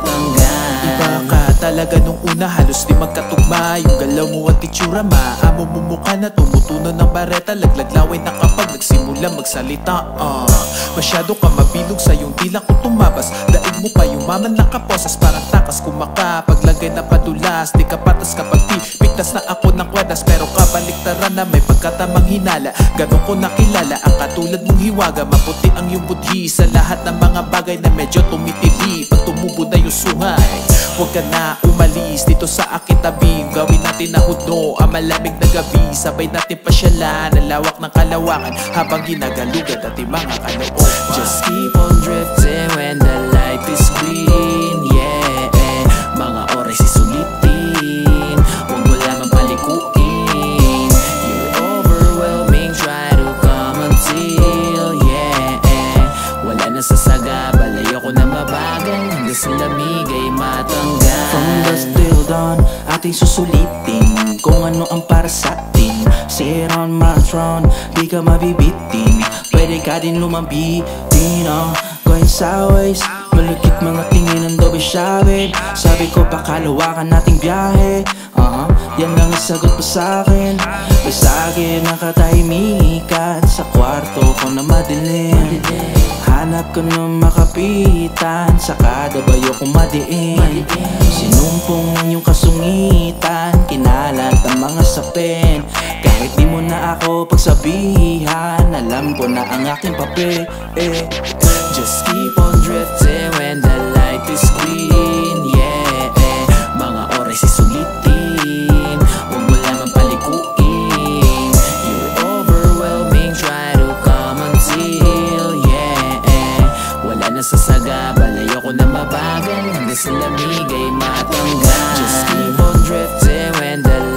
matanggal. Iba ka talaga nung una, halos di magkatugma. Yung galaw mo at itsura, maamo mo mukha na tumutunan ng bareta. Laglaglaway na kapag nagsimula magsalita. Masyado ka mabilog sa yung tila ko tumabas. Daig mo pa yumaman na kaposas, parang takas kumakapaglagay na padulas. Di ka patas kapag pigtas na ako ng kwadas, pero kabaliktaran na may pagkatamang hinala. Ganon ko nakilala ang katulad mong hiwaga. Maputi ang iyong budhi sa lahat ng mga bagay na medyo tumitili. Pag tumubo na yung sungay, huwag ka na umalis dito sa aking tabi. Gawin natin na hudno ang malamig na gabi. Sabay natin pasyalan ang lawak ng kalawakan habang ginagalugad ating mga kalooban. Just keep on drifting when the light is green, yeah. Mga oras isulitin, huwag mo lamang palikuin. You're overwhelming, try to come until, yeah. Wala na sa sagabal, ayoko na mabagal, hanggang sa lamig ay matanggal. From dusk till dawn, ating susulitin kung ano ang para sa atin. Sit on my throne, di ka mabibitin. Pwede ka din lumabitin, going sideways. Malukit mga tingin ng dobe shabit. Sabi ko pakalawakan nating biyahe. Yan lang ang sagot pa sa'kin. Basagin ang katahimikan sa kwarto ko na madilim. Hanap ko ng makapitan sa kada bayo kong madiin. Sinumpong ang iyong kasungitan, kinalat ang mga sapin. Kahit di mo na ako pagsabihan, alam ko na ang aking papel. Just keep on drifting when the light is green, yeah. Mga oras isulitin, huwag mo lamang palikuin. You're overwhelming, try to come until, yeah. Wala na sa sagabal, ayoko na mabagal, hanggang sa lamig ay matanggal. Just keep on drifting when the